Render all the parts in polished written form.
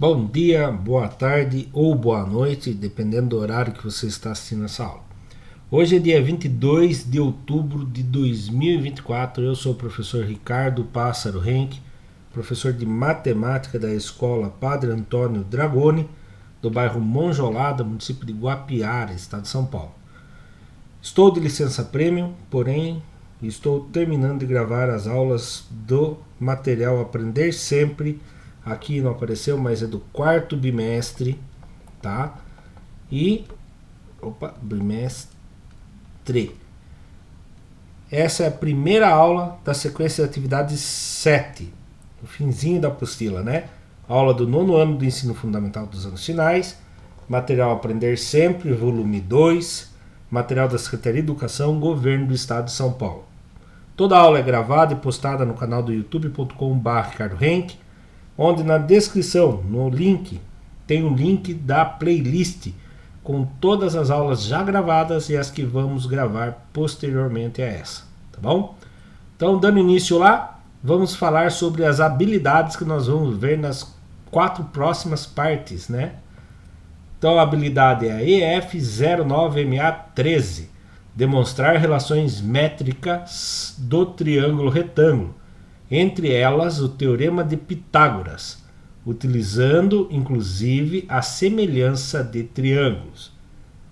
Bom dia, boa tarde ou boa noite, dependendo do horário que você está assistindo essa aula. Hoje é dia 22 de outubro de 2024, eu sou o professor Ricardo Pássaro Henke, professor de matemática da escola Padre Antônio Dragoni, do bairro Monjolada, município de Guapiara, estado de São Paulo. Estou de licença premium, porém estou terminando de gravar as aulas do material Aprender Sempre. Aqui não apareceu, mas é do quarto bimestre, tá? Bimestre. Essa é a primeira aula da sequência de atividades 7, o finzinho da apostila, né? Aula do 9º ano do ensino fundamental dos anos finais, material Aprender Sempre, volume 2, material da Secretaria de Educação, Governo do Estado de São Paulo. Toda a aula é gravada e postada no canal do youtube.com/ricardohenke, onde na descrição, no link, tem um link da playlist com todas as aulas já gravadas e as que vamos gravar posteriormente a essa, tá bom? Então, dando início lá, vamos falar sobre as habilidades que nós vamos ver nas 4 próximas partes, né? Então, a habilidade é a EF09MA13, demonstrar relações métricas do triângulo retângulo, entre elas o Teorema de Pitágoras, utilizando inclusive a semelhança de triângulos.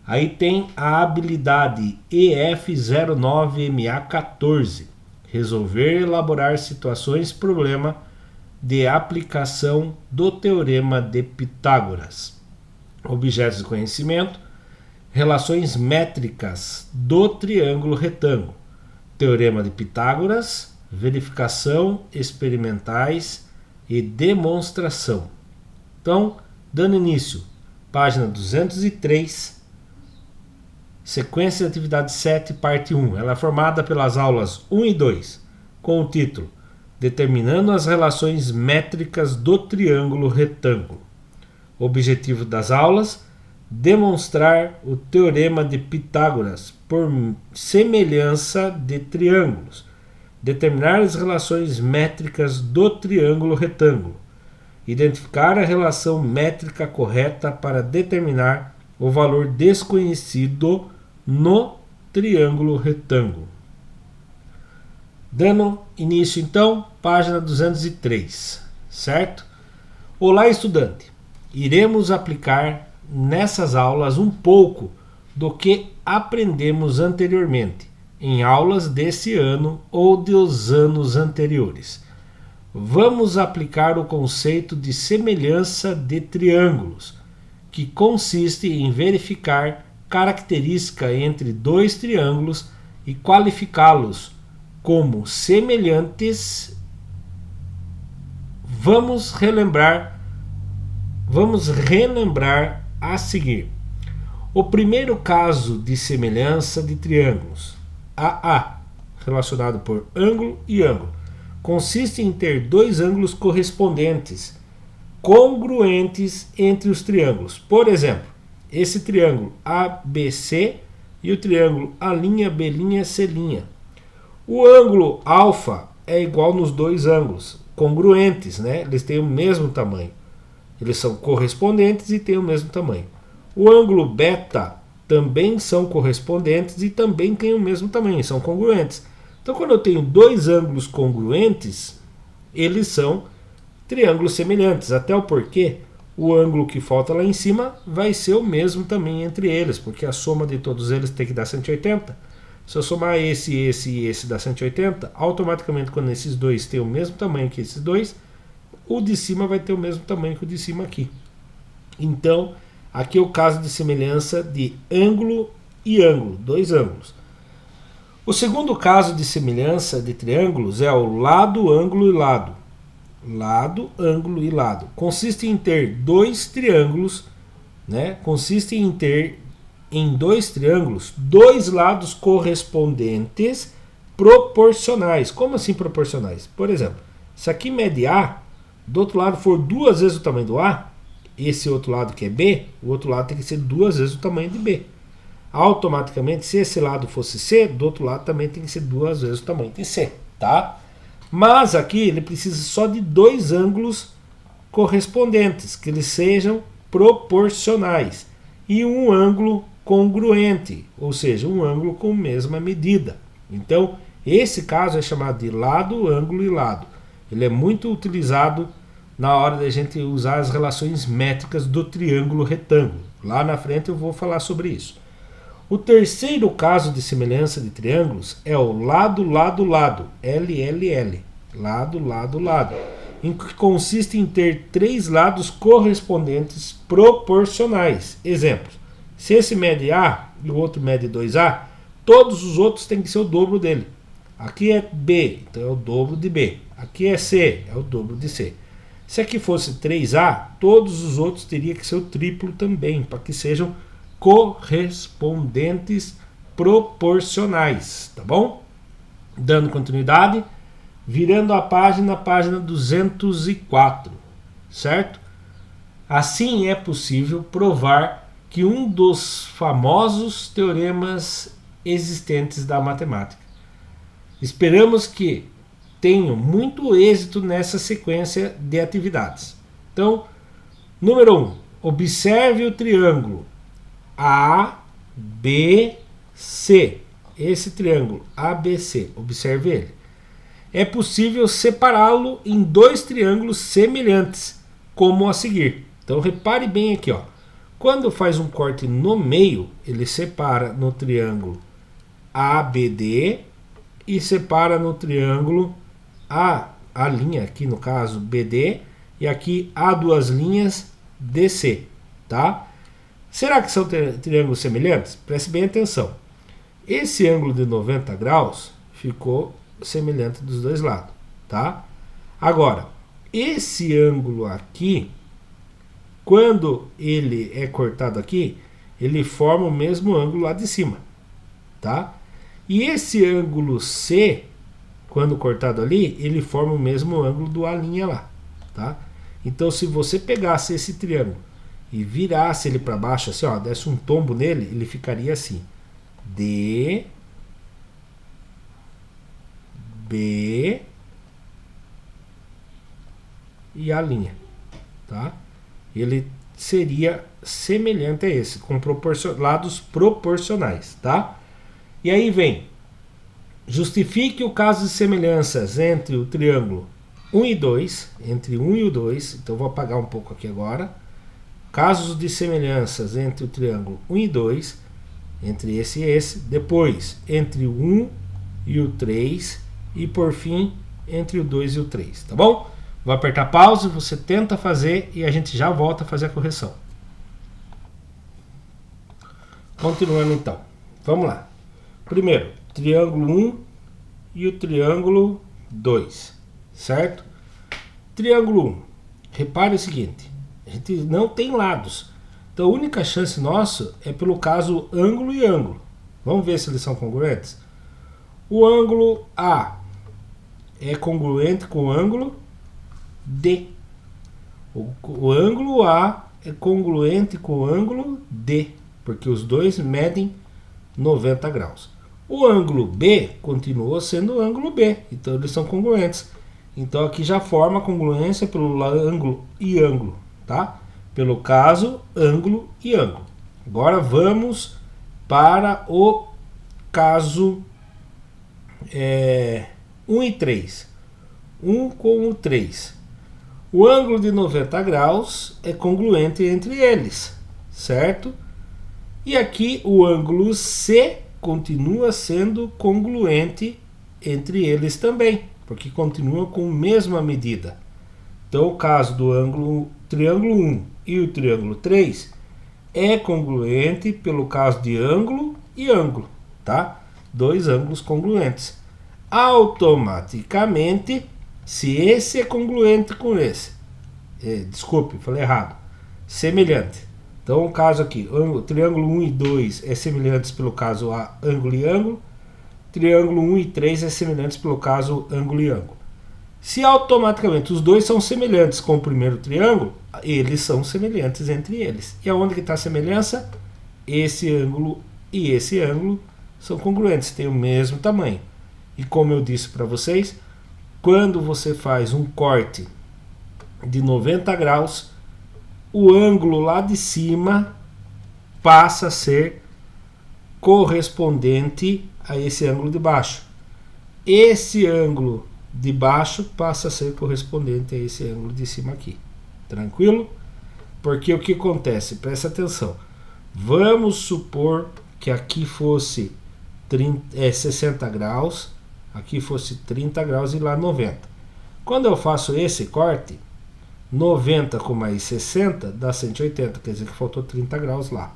Aí tem a habilidade EF09MA14, resolver e elaborar situações problema de aplicação do Teorema de Pitágoras. Objetos de conhecimento, relações métricas do triângulo retângulo, Teorema de Pitágoras, verificação, experimentais e demonstração. Então, dando início, página 203, sequência de atividade 7, parte 1. Ela é formada pelas aulas 1 e 2, com o título Determinando as relações métricas do triângulo retângulo. O objetivo das aulas: demonstrar o Teorema de Pitágoras por semelhança de triângulos, determinar as relações métricas do triângulo retângulo, identificar a relação métrica correta para determinar o valor desconhecido no triângulo retângulo. Dando início então, página 203, certo? Olá, estudante! Iremos aplicar nessas aulas um pouco do que aprendemos anteriormente em aulas desse ano ou dos anos anteriores. Vamos aplicar o conceito de semelhança de triângulos, que consiste em verificar característica entre dois triângulos e qualificá-los como semelhantes. Vamos relembrar a seguir. O primeiro caso de semelhança de triângulos, AA, relacionado por ângulo e ângulo, consiste em ter dois ângulos correspondentes, congruentes entre os triângulos. Por exemplo, esse triângulo ABC e o triângulo A'B'C'. O ângulo alfa é igual nos dois ângulos, congruentes, né? Eles têm o mesmo tamanho. Eles são correspondentes e têm o mesmo tamanho. O ângulo beta também são correspondentes e também têm o mesmo tamanho, são congruentes. Então, quando eu tenho dois ângulos congruentes, eles são triângulos semelhantes. Até o porquê, o ângulo que falta lá em cima vai ser o mesmo também entre eles, porque a soma de todos eles tem que dar 180. Se eu somar esse e esse dá 180, automaticamente quando esses dois têm o mesmo tamanho que esses dois, o de cima vai ter o mesmo tamanho que o de cima aqui. Então, aqui é o caso de semelhança de ângulo e ângulo, dois ângulos. O segundo caso de semelhança de triângulos é o lado, ângulo e lado. Lado, ângulo e lado. Consiste em ter dois triângulos, né? Consiste em ter em dois triângulos dois lados correspondentes proporcionais. Como assim proporcionais? Por exemplo, se aqui mede A, do outro lado for duas vezes o tamanho do A, esse outro lado que é B, o outro lado tem que ser duas vezes o tamanho de B. Automaticamente, se esse lado fosse C, do outro lado também tem que ser duas vezes o tamanho de C, tá? Mas aqui ele precisa só de dois ângulos correspondentes, que eles sejam proporcionais, e um ângulo congruente, ou seja, um ângulo com mesma medida. Então, esse caso é chamado de lado, ângulo e lado. Ele é muito utilizado na hora da gente usar as relações métricas do triângulo retângulo. Lá na frente eu vou falar sobre isso. O terceiro caso de semelhança de triângulos é o lado, lado, lado, LLL, lado, lado, lado, em que consiste em ter três lados correspondentes proporcionais. Exemplos: se esse mede A e o outro mede 2A, todos os outros têm que ser o dobro dele. Aqui é B, então é o dobro de B. Aqui é C, é o dobro de C. Se aqui fosse 3A, todos os outros teriam que ser o triplo também, para que sejam correspondentes proporcionais, tá bom? Dando continuidade, virando a página 204, certo? Assim é possível provar que um dos famosos teoremas existentes da matemática. Esperamos que tenham muito êxito nessa sequência de atividades. Então, número 1, observe o triângulo ABC. Esse triângulo ABC, observe ele. É possível separá-lo em dois triângulos semelhantes, como a seguir. Então, repare bem aqui, ó. Quando faz um corte no meio, ele separa no triângulo ABD e separa no triângulo a linha aqui no caso BD e aqui há duas linhas DC, tá? Será que são triângulos semelhantes? Preste bem atenção. Esse ângulo de 90 graus ficou semelhante dos dois lados, tá? Agora, esse ângulo aqui, quando ele é cortado aqui, ele forma o mesmo ângulo lá de cima, tá? E esse ângulo C, quando cortado ali, ele forma o mesmo ângulo do A' lá, tá? Então, se você pegasse esse triângulo e virasse ele para baixo, assim, ó, desse um tombo nele, ele ficaria assim: D, B e A', tá? Ele seria semelhante a esse, com lados proporcionais, tá? E aí vem: justifique o caso de semelhanças entre o triângulo 1 e 2, entre 1 e o 2, então vou apagar um pouco aqui agora. Casos de semelhanças entre o triângulo 1 e 2, entre esse e esse, depois entre o 1 e o 3 e por fim entre o 2 e o 3, tá bom? Vou apertar pause, você tenta fazer e a gente já volta a fazer a correção. Continuando então, vamos lá. Primeiro, triângulo 1 e o triângulo 2, certo? Triângulo 1, repare o seguinte: a gente não tem lados, então a única chance nossa é pelo caso ângulo e ângulo. Vamos ver se eles são congruentes. O ângulo A é congruente com o ângulo D. O ângulo A é congruente com o ângulo D, porque os dois medem 90 graus. O ângulo B continua sendo o ângulo B, então eles são congruentes. Então aqui já forma a congruência pelo ângulo e ângulo, tá? Pelo caso ângulo e ângulo. Agora vamos para o caso 1 e 3. 1 com o 3. O ângulo de 90 graus é congruente entre eles, certo? E aqui o ângulo C continua sendo congruente entre eles também, porque continua com a mesma medida. Então o caso do triângulo 1 e o triângulo 3 é congruente pelo caso de ângulo e ângulo, tá? Dois ângulos congruentes. Automaticamente, se esse é congruente com esse, desculpe, falei errado, semelhante. Então o caso aqui, o triângulo 1 e 2 é semelhantes pelo caso ângulo e ângulo, triângulo 1 e 3 é semelhantes pelo caso ângulo e ângulo. Se automaticamente os dois são semelhantes com o primeiro triângulo, eles são semelhantes entre eles. E aonde que está a semelhança? Esse ângulo e esse ângulo são congruentes, têm o mesmo tamanho. E como eu disse para vocês, quando você faz um corte de 90 graus, o ângulo lá de cima passa a ser correspondente a esse ângulo de baixo. Esse ângulo de baixo passa a ser correspondente a esse ângulo de cima aqui. Tranquilo? Porque o que acontece? Presta atenção. Vamos supor que aqui fosse 60 graus, aqui fosse 30 graus e lá 90. Quando eu faço esse corte, 90 com mais 60 dá 180, quer dizer que faltou 30 graus lá.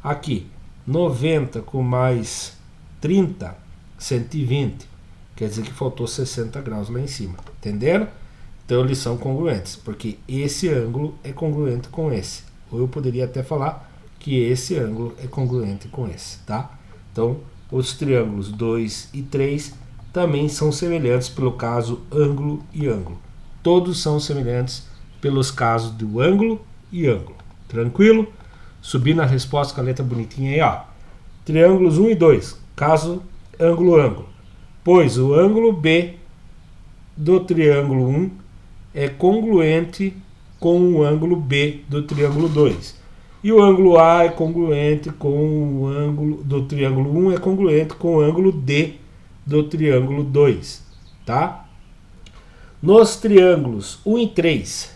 Aqui, 90 com mais 30, 120, quer dizer que faltou 60 graus lá em cima. Entenderam? Então eles são congruentes, porque esse ângulo é congruente com esse. Ou eu poderia até falar que esse ângulo é congruente com esse, tá? Então, os triângulos 2 e 3 também são semelhantes pelo caso ângulo e ângulo. Todos são semelhantes pelos casos do ângulo e ângulo. Tranquilo? Subindo a resposta com a letra bonitinha aí, ó. Triângulos 1 e 2, caso ângulo-ângulo. Pois o ângulo B do triângulo 1 é congruente com o ângulo B do triângulo 2. E o ângulo A é congruente com o ângulo do triângulo 1, é congruente com o ângulo D do triângulo 2, tá? Nos triângulos 1 e 3,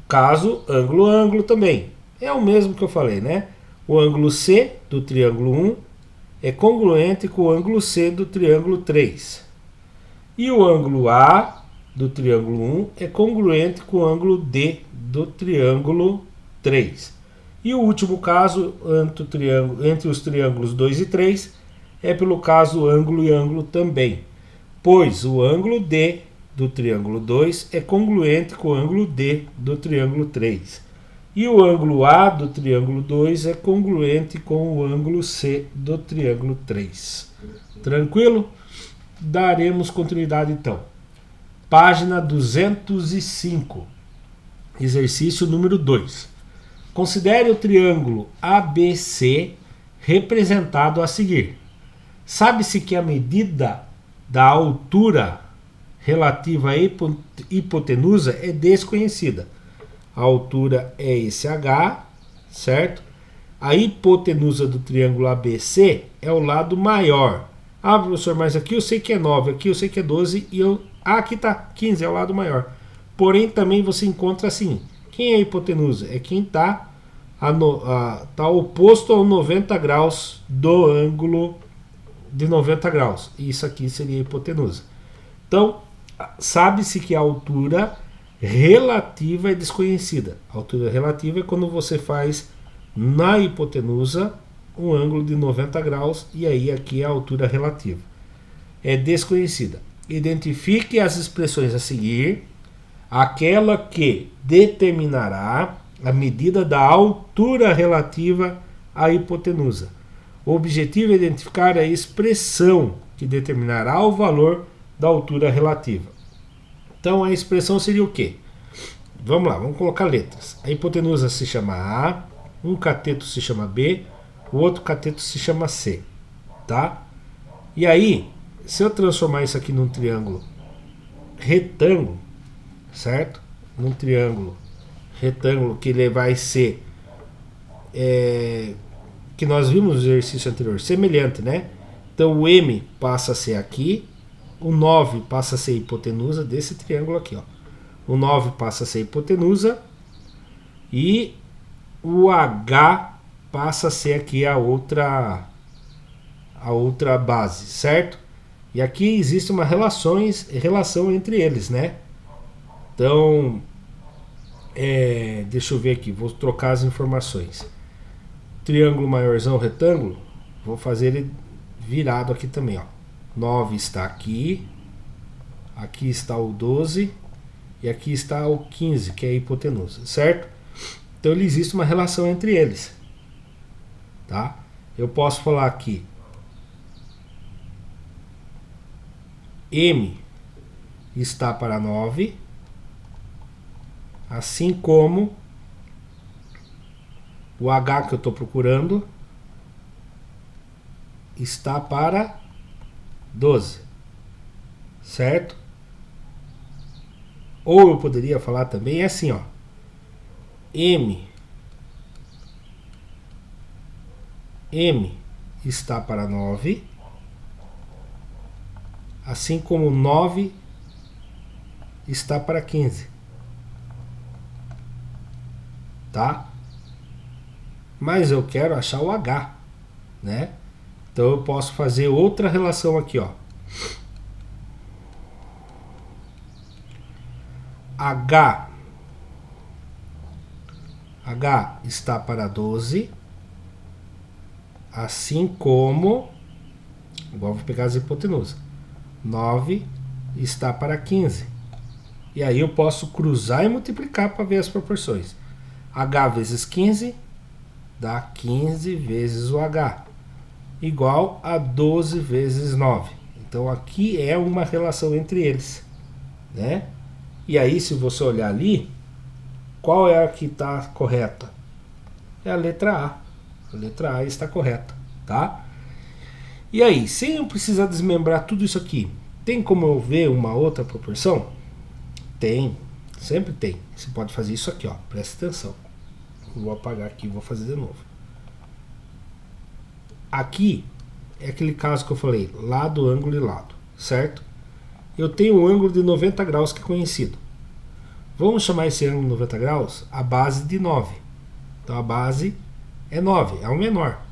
caso ângulo-ângulo também, é o mesmo que eu falei, né? O ângulo C do triângulo 1 é congruente com o ângulo C do triângulo 3. E o ângulo A do triângulo 1 é congruente com o ângulo D do triângulo 3. E o último caso, entre os triângulos 2 e 3, é pelo caso ângulo e ângulo também, pois o ângulo D do triângulo 2 é congruente com o ângulo D do triângulo 3. E o ângulo A do triângulo 2 é congruente com o ângulo C do triângulo 3. Tranquilo? Daremos continuidade então. Página 205. Exercício número 2. Considere o triângulo ABC representado a seguir. Sabe-se que a medida da altura relativa à hipotenusa é desconhecida. A altura é esse H, certo? A hipotenusa do triângulo ABC é o lado maior. Ah, professor, mas aqui eu sei que é 9, aqui eu sei que é 12 e eu... Ah, aqui tá 15, é o lado maior. Porém, também você encontra assim. Quem é a hipotenusa? É quem está oposto ao 90 graus do ângulo de 90 graus. Isso aqui seria a hipotenusa. Então, sabe-se que a altura relativa é desconhecida. A altura relativa é quando você faz na hipotenusa um ângulo de 90 graus e aí aqui é a altura relativa. É desconhecida. Identifique as expressões a seguir. Aquela que determinará a medida da altura relativa à hipotenusa. O objetivo é identificar a expressão que determinará o valor da altura relativa. Então a expressão seria o quê? Vamos lá, vamos colocar letras. A hipotenusa se chama A, um cateto se chama B, o outro cateto se chama C, tá? E aí, se eu transformar isso aqui num triângulo retângulo, certo? Num triângulo retângulo que ele vai ser que nós vimos no exercício anterior, semelhante, né? Então o M passa a ser aqui, o 9 passa a ser a hipotenusa desse triângulo aqui, ó. O 9 passa a ser a hipotenusa e o H passa a ser aqui a outra base, certo? E aqui existe uma relação entre eles, né? Então, deixa eu ver aqui, vou trocar as informações. Triângulo maiorzão retângulo, vou fazer ele virado aqui também, ó. 9 está aqui, aqui está o 12 e aqui está o 15, que é a hipotenusa, certo? Então existe uma relação entre eles, tá? Eu posso falar aqui M está para 9, assim como o H que eu estou procurando está para 12, certo? Ou eu poderia falar também assim, ó. M está para 9, assim como 9 está para 15. Tá? Mas eu quero achar o H, né? Então eu posso fazer outra relação aqui, ó. H está para 12, assim como, igual vou pegar as hipotenusas, 9 está para 15. E aí eu posso cruzar e multiplicar para ver as proporções. H vezes 15 dá 15 vezes o H, igual a 12 vezes 9. Então aqui é uma relação entre eles, né? E aí, se você olhar ali, qual é a que está correta? É a letra A. A letra A está correta, tá? E aí, sem eu precisar desmembrar tudo isso aqui, tem como eu ver uma outra proporção? Tem, sempre tem. Você pode fazer isso aqui, ó. Presta atenção. Vou apagar aqui e vou fazer de novo. Aqui é aquele caso que eu falei, lado, ângulo e lado, certo? Eu tenho um ângulo de 90 graus que é conhecido. Vamos chamar esse ângulo de 90 graus a base de 9. Então a base é 9, é o menor.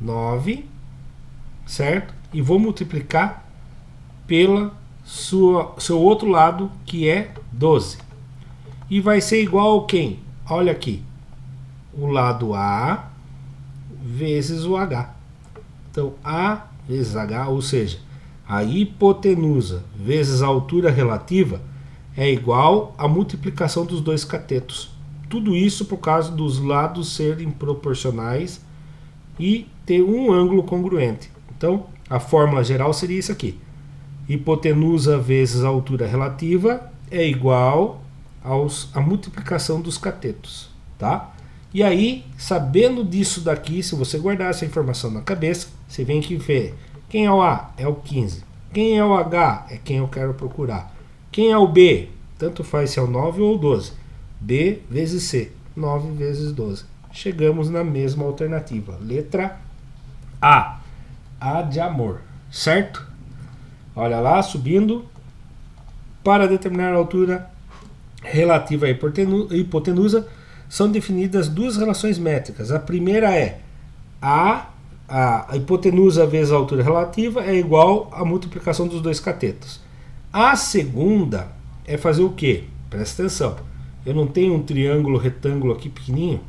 9, certo? E vou multiplicar pela seu outro lado, que é 12. E vai ser igual a quem? Olha aqui. O lado A vezes o H. Então A vezes H, ou seja, a hipotenusa vezes a altura relativa é igual à multiplicação dos dois catetos. Tudo isso por causa dos lados serem proporcionais e ter um ângulo congruente. Então, a fórmula geral seria isso aqui. Hipotenusa vezes a altura relativa é igual à multiplicação dos catetos, tá? E aí, sabendo disso daqui, se você guardar essa informação na cabeça, você vem aqui ver quem é o A? É o 15. Quem é o H? É quem eu quero procurar. Quem é o B? Tanto faz se é o 9 ou o 12. B vezes C. 9 vezes 12. Chegamos na mesma alternativa. Letra A. A de amor. Certo? Olha lá, subindo. Para determinar a altura relativa à hipotenusa, são definidas duas relações métricas. A primeira é a hipotenusa vezes a altura relativa é igual à multiplicação dos dois catetos. A segunda é fazer o quê? Presta atenção. Eu não tenho um triângulo retângulo aqui pequenininho?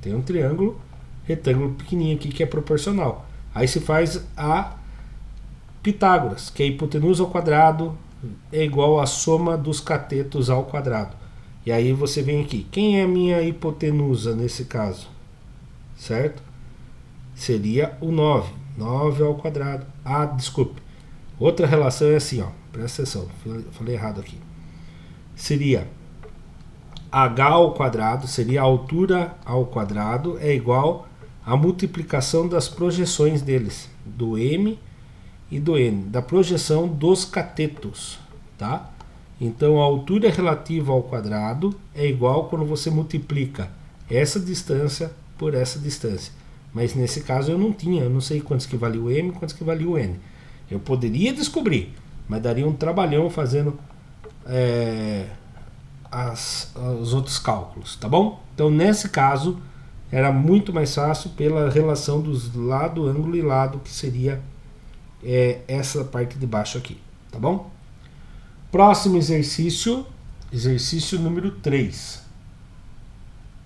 Tem um triângulo retângulo pequenininho aqui que é proporcional. Aí se faz a Pitágoras, que é a hipotenusa ao quadrado é igual à soma dos catetos ao quadrado. E aí você vem aqui. Quem é a minha hipotenusa nesse caso? Certo? Seria o 9. 9 ao quadrado. Ah, desculpe. Outra relação é assim, ó. Presta atenção. Falei errado aqui. Seria h ao quadrado, seria a altura ao quadrado, é igual à multiplicação das projeções deles, do m e do n, da projeção dos catetos, tá? Então a altura relativa ao quadrado é igual quando você multiplica essa distância por essa distância. Mas nesse caso eu não sei quantos que valia o m e quantos que valia o n. Eu poderia descobrir, mas daria um trabalhão fazendo os outros cálculos, tá bom? Então nesse caso era muito mais fácil pela relação dos lado, ângulo e lado, que seria essa parte de baixo aqui, tá bom? Próximo exercício, exercício número 3.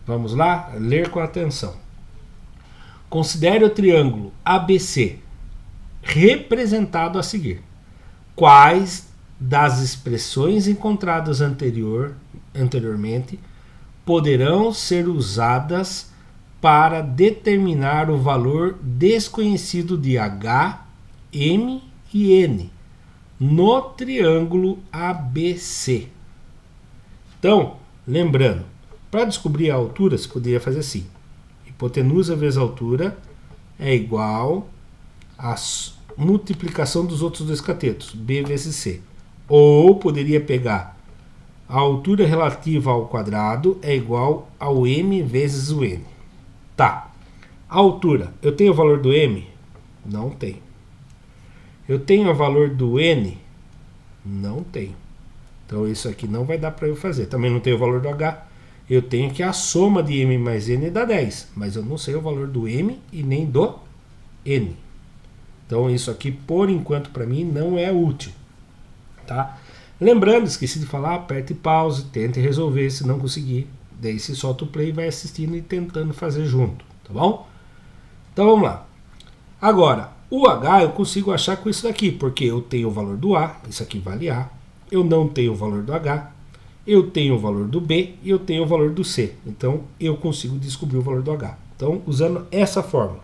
Vamos lá? Ler com atenção. Considere o triângulo ABC representado a seguir. Quais das expressões encontradas anteriormente poderão ser usadas para determinar o valor desconhecido de H, M e N no triângulo ABC? Então, lembrando, para descobrir a altura, você poderia fazer assim. Hipotenusa vezes altura é igual à multiplicação dos outros dois catetos, B vezes C. Ou poderia pegar A altura relativa ao quadrado é igual ao m vezes o n. Tá. A altura, eu tenho o valor do m? Não tenho. Eu tenho o valor do n? Não tenho. Então isso aqui não vai dar para eu fazer. Também não tenho o valor do h. Eu tenho que a soma de m mais n dá 10. Mas eu não sei o valor do m e nem do n. Então isso aqui, por enquanto, para mim, não é útil. Tá? Lembrando, esqueci de falar, aperte pause, tente resolver, se não conseguir, daí se solta o play e vai assistindo e tentando fazer junto, tá bom? Então vamos lá. Agora, o H eu consigo achar com isso daqui, porque eu tenho o valor do A, isso aqui vale A, eu não tenho o valor do H, eu tenho o valor do B e eu tenho o valor do C. Então eu consigo descobrir o valor do H. Então, usando essa fórmula,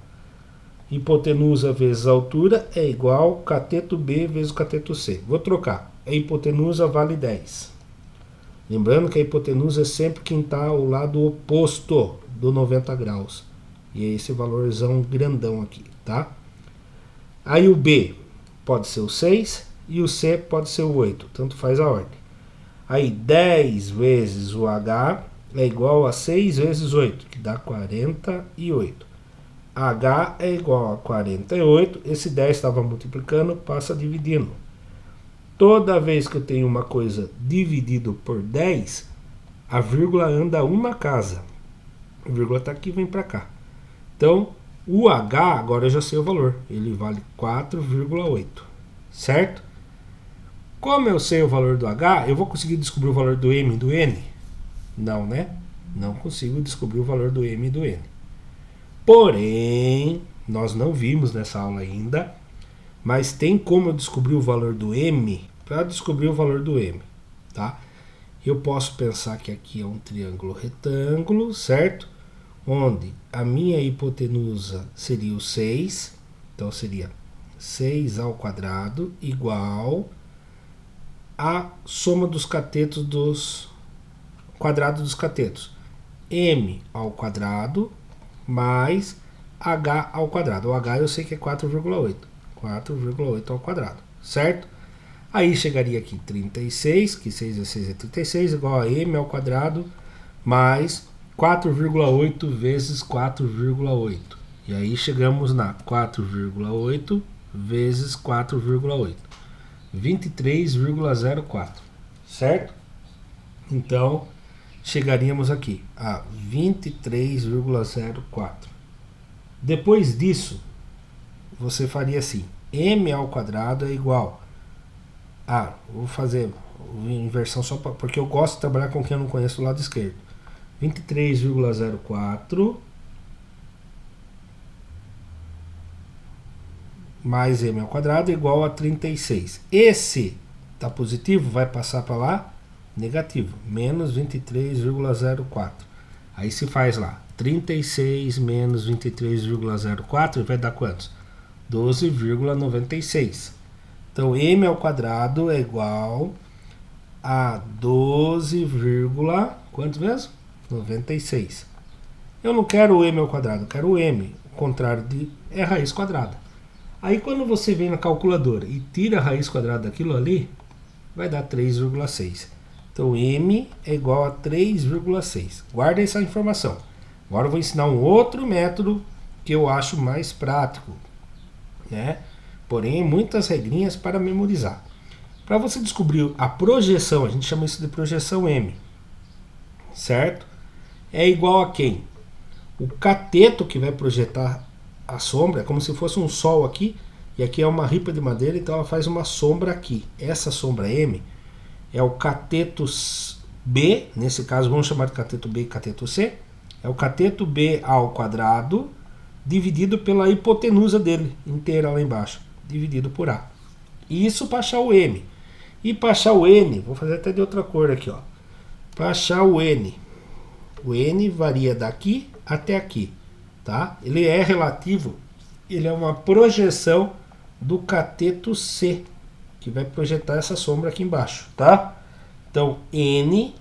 hipotenusa vezes altura é igual cateto B vezes cateto C. Vou trocar. A hipotenusa vale 10. Lembrando que a hipotenusa é sempre quem está ao lado oposto do 90 graus. E é esse valorzão grandão aqui, tá? Aí o B pode ser o 6 e o C pode ser o 8. Tanto faz a ordem. Aí 10 vezes o H é igual a 6 vezes 8, que dá 48. H é igual a 48. Esse 10 estava multiplicando, passa dividindo. Toda vez que eu tenho uma coisa dividido por 10, a vírgula anda uma casa. A vírgula está aqui, vem para cá. Então, o H, agora eu já sei o valor. Ele vale 4,8. Certo? Como eu sei o valor do H, eu vou conseguir descobrir o valor do M e do N? Não, né? Não consigo descobrir o valor do M e do N. Porém, nós não vimos nessa aula ainda, mas tem como eu descobrir o valor do M. Para descobrir o valor do M, tá? Eu posso pensar que aqui é um triângulo retângulo, certo? Onde a minha hipotenusa seria o 6, então seria 6 ao quadrado igual a soma dos catetos dos quadrado dos catetos. M ao quadrado mais H ao quadrado. O H eu sei que é 4,8. 4,8 ao quadrado, certo? Aí chegaria aqui 36, que 6 vezes 6 é 36, igual a m ao quadrado, mais 4,8 vezes 4,8. E aí chegamos na 4,8 vezes 4,8. 23,04. Certo? Então, chegaríamos aqui a 23,04. Depois disso, você faria assim. M ao quadrado é igual a... vou fazer inversão só porque eu gosto de trabalhar com quem eu não conheço do lado esquerdo. 23,04 mais m ao quadrado é igual a 36. Esse tá positivo, vai passar para lá, negativo, menos 23,04. Aí se faz lá, 36 menos 23,04 vai dar quantos? 12,96. Então m ao quadrado é igual a 12, quanto mesmo? 96. Eu não quero o m ao quadrado, eu quero o m. O contrário de é raiz quadrada. Aí quando você vem na calculadora e tira a raiz quadrada daquilo ali, vai dar 3,6. Então m é igual a 3,6. Guarda essa informação. Agora eu vou ensinar um outro método que eu acho mais prático, né? Porém, muitas regrinhas para memorizar. Para você descobrir a projeção, a gente chama isso de projeção M, certo? É igual a quem? O cateto que vai projetar a sombra é como se fosse um sol aqui, e aqui é uma ripa de madeira, então ela faz uma sombra aqui. Essa sombra M é o cateto B, nesse caso vamos chamar de cateto B e cateto C, é o cateto B ao quadrado dividido pela hipotenusa dele, inteira lá embaixo, dividido por A. Isso para achar o M. E para achar o N, vou fazer até de outra cor aqui, ó. Para achar o N varia daqui até aqui, tá? Ele é relativo, ele é uma projeção do cateto C, que vai projetar essa sombra aqui embaixo, tá? Então, N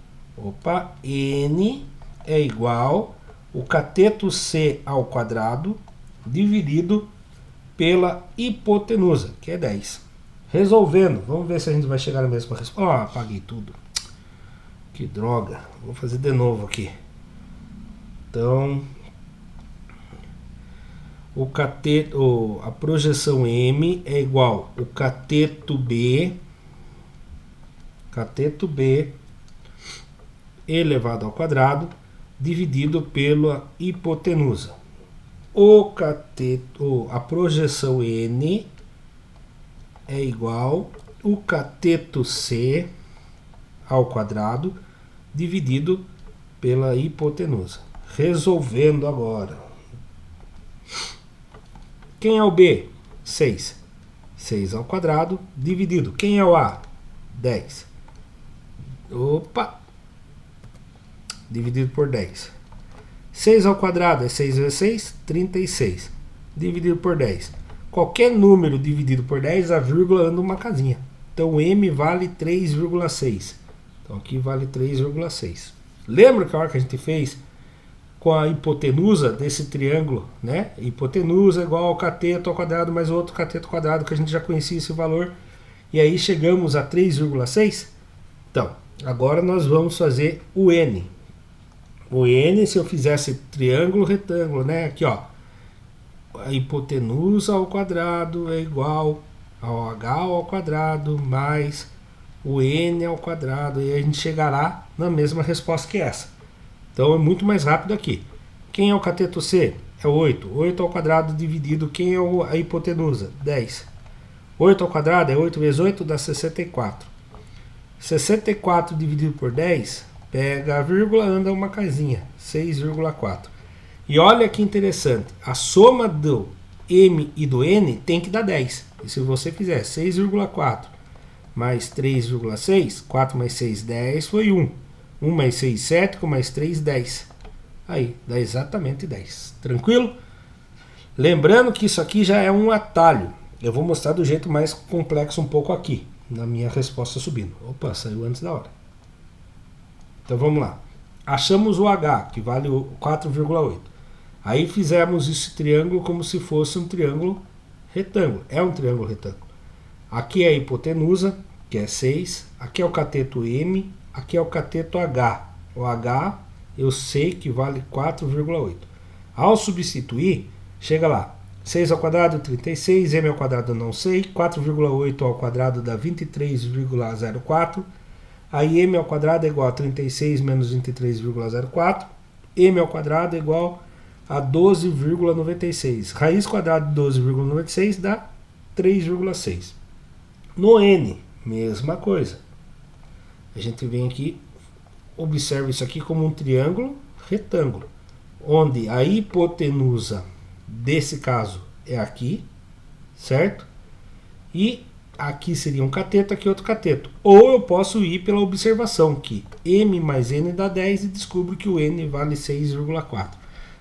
é igual o cateto C ao quadrado dividido pela hipotenusa, que é 10. Resolvendo, vamos ver se a gente vai chegar na mesma resposta. Apaguei tudo. Que droga. Vou fazer de novo aqui. Então, a projeção M é igual ao cateto B elevado ao quadrado dividido pela hipotenusa. A projeção N é igual ao cateto C ao quadrado dividido pela hipotenusa. Resolvendo agora. Quem é o B? 6. 6 ao quadrado dividido. Quem é o A? 10. Opa! Dividido por 10. 6 ao quadrado é 6 vezes 6, 36. Dividido por 10. Qualquer número dividido por 10, a vírgula anda uma casinha. Então M vale 3,6. Então aqui vale 3,6. Lembra que a hora que a gente fez com a hipotenusa desse triângulo, né? Hipotenusa igual ao cateto ao quadrado mais outro cateto ao quadrado, que a gente já conhecia esse valor. E aí chegamos a 3,6. Então, agora nós vamos fazer o N. O N, se eu fizesse triângulo, retângulo, né? Aqui, ó. A hipotenusa ao quadrado é igual ao H ao quadrado mais o N ao quadrado. E a gente chegará na mesma resposta que essa. Então é muito mais rápido aqui. Quem é o cateto C? É 8. 8 ao quadrado dividido. Quem é a hipotenusa? 10. 8 ao quadrado é 8 vezes 8 dá 64. 64 dividido por 10, pega a vírgula, anda uma casinha. 6,4. E olha que interessante. A soma do M e do N tem que dar 10. E se você fizer 6,4 mais 3,6, 4 mais 6, 10, foi 1. 1 mais 6, 7, com mais 3, 10. Aí, dá exatamente 10. Tranquilo? Lembrando que isso aqui já é um atalho. Eu vou mostrar do jeito mais complexo um pouco aqui, na minha resposta subindo. Opa, saiu antes da hora. Então vamos lá. Achamos o H, que vale 4,8. Aí fizemos esse triângulo como se fosse um triângulo retângulo. É um triângulo retângulo. Aqui é a hipotenusa, que é 6. Aqui é o cateto M. Aqui é o cateto H. O H eu sei que vale 4,8. Ao substituir, chega lá. 6 ao quadrado, 36. M ao quadrado eu não sei. 4,8 ao quadrado dá 23,04. Aí M ao quadrado é igual a 36 menos 23,04. M ao quadrado é igual a 12,96. Raiz quadrada de 12,96 dá 3,6. No N, mesma coisa. A gente vem aqui, observa isso aqui como um triângulo retângulo, onde a hipotenusa desse caso é aqui, certo? E aqui seria um cateto, aqui outro cateto. Ou eu posso ir pela observação, que M mais N dá 10 e descubro que o N vale 6,4.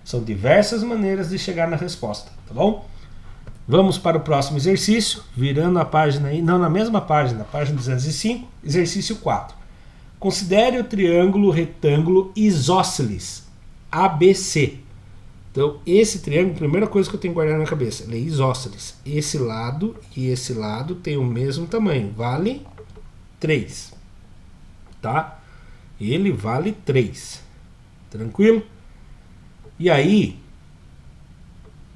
São diversas maneiras de chegar na resposta, tá bom? Vamos para o próximo exercício, virando a página aí, não na mesma página, página 205, exercício 4. Considere o triângulo retângulo isósceles, ABC. Então, esse triângulo, a primeira coisa que eu tenho que guardar na cabeça, ele é isósceles. Esse lado e esse lado tem o mesmo tamanho, vale 3. Tá? Ele vale 3. Tranquilo? E aí,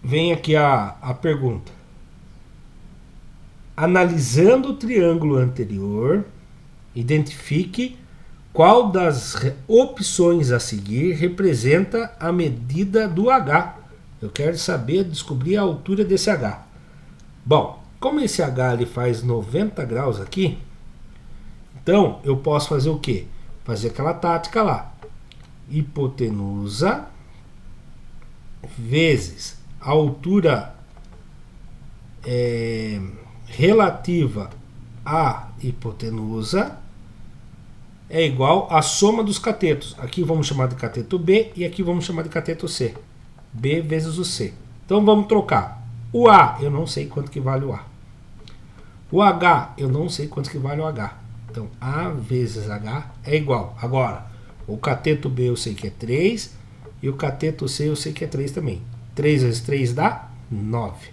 vem aqui a pergunta. Analisando o triângulo anterior, identifique qual das opções a seguir representa a medida do H. Eu quero saber, descobrir a altura desse H. Bom, como esse H ele faz 90 graus aqui, então eu posso fazer o quê? Fazer aquela tática lá. Hipotenusa vezes a altura relativa à hipotenusa é igual à soma dos catetos. Aqui vamos chamar de cateto B e aqui vamos chamar de cateto C. B vezes o C. Então vamos trocar. O A, eu não sei quanto que vale o A. O H, eu não sei quanto que vale o H. Então A vezes H é igual. Agora, o cateto B eu sei que é 3 e o cateto C eu sei que é 3 também. 3 vezes 3 dá 9.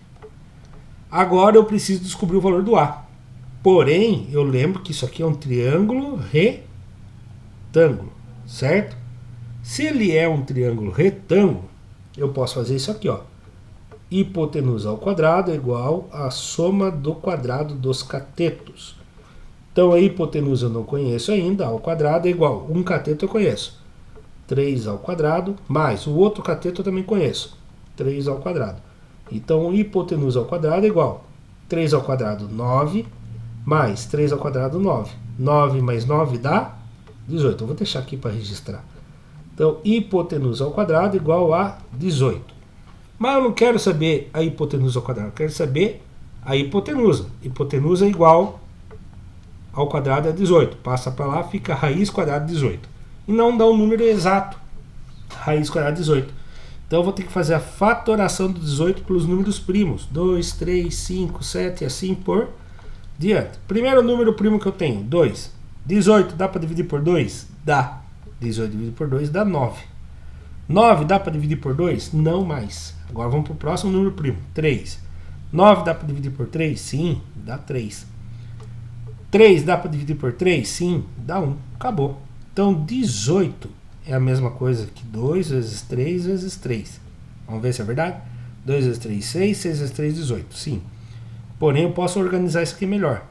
Agora eu preciso descobrir o valor do A. Porém, eu lembro que isso aqui é um triângulo retângulo. retângulo, certo? Se ele é um triângulo retângulo, eu posso fazer isso aqui, ó. Hipotenusa ao quadrado é igual à soma do quadrado dos catetos. Então a hipotenusa eu não conheço ainda, ao quadrado é igual, um cateto eu conheço, 3 ao quadrado, mais o outro cateto eu também conheço, 3 ao quadrado. Então hipotenusa ao quadrado é igual, 3 ao quadrado 9, mais 3 ao quadrado 9. 9 mais 9 dá 18. Eu vou deixar aqui para registrar. Então hipotenusa ao quadrado é igual a 18. Mas eu não quero saber a hipotenusa ao quadrado, eu quero saber a hipotenusa. Hipotenusa é igual ao quadrado é 18. Passa para lá, fica raiz quadrada de 18. E não dá um número exato. Raiz quadrada de 18. Então eu vou ter que fazer a fatoração do 18 pelos números primos. 2, 3, 5, 7 e assim por diante. Primeiro número primo que eu tenho, 2. 18 dá para dividir por 2? Dá. 18 dividido por 2 dá 9. 9 dá para dividir por 2? Não mais. Agora vamos para o próximo número primo, 3. 9 dá para dividir por 3? Sim, dá 3. 3 dá para dividir por 3? Sim, dá 1. Acabou. Então 18 é a mesma coisa que 2 vezes 3 vezes 3. Vamos ver se é verdade? 2 vezes 3, 6. 6 vezes 3, 18. Sim. Porém, eu posso organizar isso aqui melhor.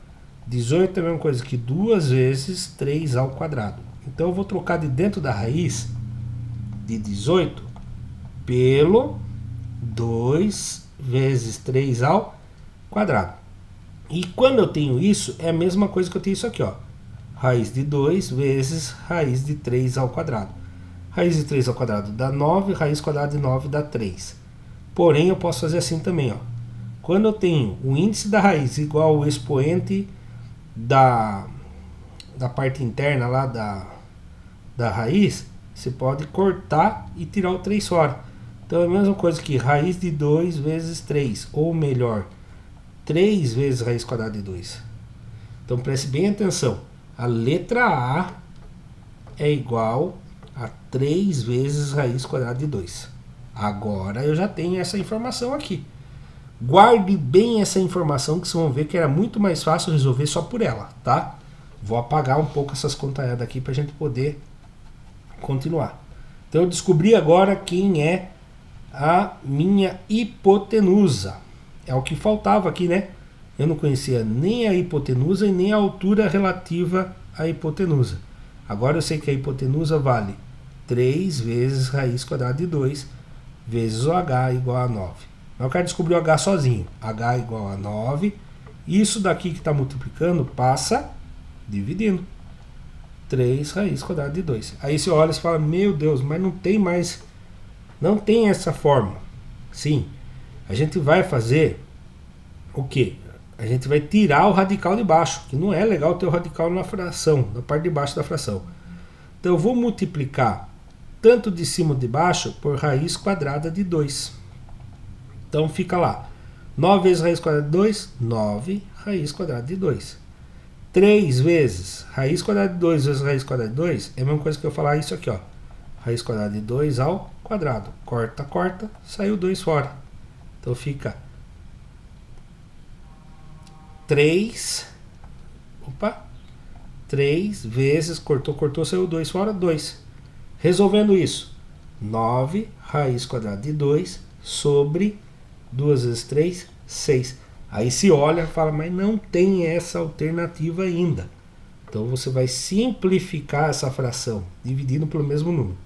18 é a mesma coisa que 2 vezes 3 ao quadrado. Então eu vou trocar de dentro da raiz de 18 pelo 2 vezes 3 ao quadrado. E quando eu tenho isso, é a mesma coisa que eu tenho isso aqui, ó. Raiz de 2 vezes raiz de 3 ao quadrado. Raiz de 3 ao quadrado dá 9, raiz quadrada de 9 dá 3. Porém, eu posso fazer assim também, ó. Quando eu tenho o índice da raiz igual ao expoente da parte interna lá da raiz, você pode cortar e tirar o 3 fora. Então é a mesma coisa que raiz de 2 vezes 3, ou melhor, 3 vezes raiz quadrada de 2. Então preste bem atenção. A letra A é igual a 3 vezes raiz quadrada de 2. Agora eu já tenho essa informação aqui. Guarde bem essa informação que vocês vão ver que era muito mais fácil resolver só por ela, tá? Vou apagar um pouco essas contadas aqui para a gente poder continuar. Então eu descobri agora quem é a minha hipotenusa. É o que faltava aqui, né? Eu não conhecia nem a hipotenusa e nem a altura relativa à hipotenusa. Agora eu sei que a hipotenusa vale 3 vezes raiz quadrada de 2 vezes o h igual a 9. Mas eu quero descobrir o h sozinho. h igual a 9. Isso daqui que está multiplicando passa dividindo. 3 raiz quadrada de 2. Aí você olha e fala, meu Deus, mas não tem mais... Não tem essa fórmula. Sim, a gente vai fazer o quê? A gente vai tirar o radical de baixo, que não é legal ter o radical na fração, na parte de baixo da fração. Então eu vou multiplicar tanto de cima de baixo por raiz quadrada de 2. Então fica lá, 9 vezes raiz quadrada de 2, 9 raiz quadrada de 2. 3 vezes raiz quadrada de 2 vezes raiz quadrada de 2 é a mesma coisa que eu falar isso aqui, ó. Raiz quadrada de 2 ao quadrado. Corta, corta, saiu 2 fora. Então fica 3 vezes, cortou, cortou, saiu 2 fora, 2. Resolvendo isso, 9 raiz quadrada de 2 sobre 2 vezes 3, 6. Aí se olha e fala, mas não tem essa alternativa ainda. Então você vai simplificar essa fração, dividindo pelo mesmo número.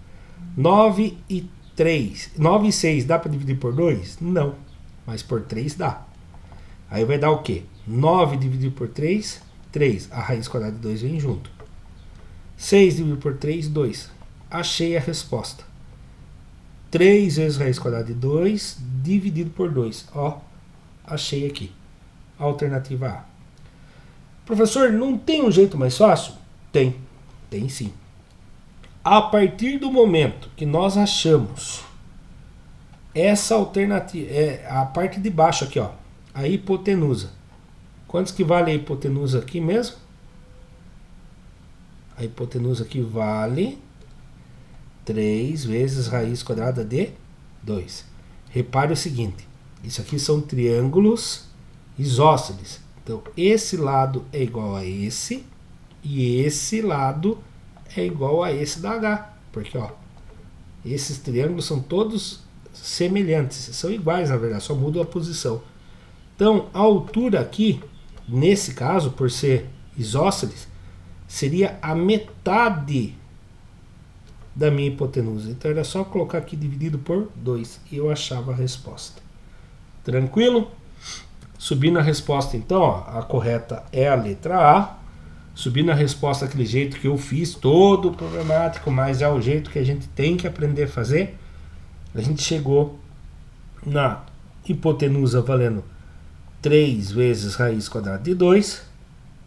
9 e 6 dá para dividir por 2? Não, mas por 3 dá. Aí vai dar o quê? 9 dividido por 3, 3. A raiz quadrada de 2 vem junto. 6 dividido por 3, 2. Achei a resposta. 3 vezes raiz quadrada de 2 dividido por 2. Ó, achei aqui. Alternativa A. Professor, não tem um jeito mais fácil? Tem. Tem sim. A partir do momento que nós achamos essa alternativa, a parte de baixo aqui, ó, a hipotenusa. Quantos que vale a hipotenusa aqui mesmo? A hipotenusa aqui vale 3 vezes raiz quadrada de 2. Repare o seguinte, isso aqui são triângulos isósceles. Então, esse lado é igual a esse, e esse lado é igual a esse da H, porque ó, esses triângulos são todos semelhantes, são iguais na verdade, só muda a posição. Então a altura aqui, nesse caso, por ser isósceles, seria a metade da minha hipotenusa. Então era só colocar aqui dividido por 2 e eu achava a resposta. Tranquilo? Subindo a resposta então, ó, a correta é a letra A. Subindo a resposta daquele jeito que eu fiz, todo problemático, mas é o jeito que a gente tem que aprender a fazer. A gente chegou na hipotenusa valendo 3 vezes raiz quadrada de 2.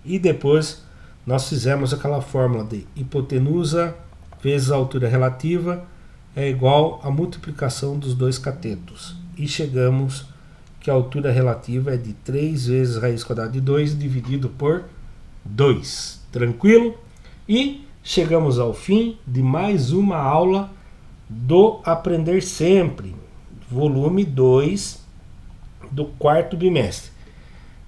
E depois nós fizemos aquela fórmula de hipotenusa vezes a altura relativa é igual à multiplicação dos dois catetos. E chegamos que a altura relativa é de 3 vezes raiz quadrada de 2 dividido por 2. Tranquilo? E chegamos ao fim de mais uma aula do Aprender Sempre, volume 2 do 4º bimestre.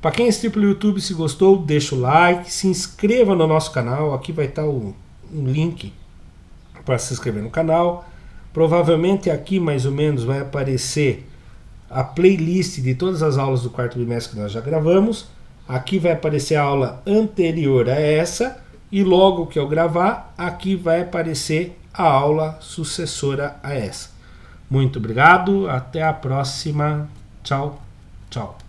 Para quem assistiu pelo YouTube, se gostou, deixa o like, se inscreva no nosso canal, aqui vai estar um link para se inscrever no canal. Provavelmente aqui mais ou menos vai aparecer a playlist de todas as aulas do 4º bimestre que nós já gravamos. Aqui vai aparecer a aula anterior a essa e logo que eu gravar, aqui vai aparecer a aula sucessora a essa. Muito obrigado, até a próxima. Tchau, tchau.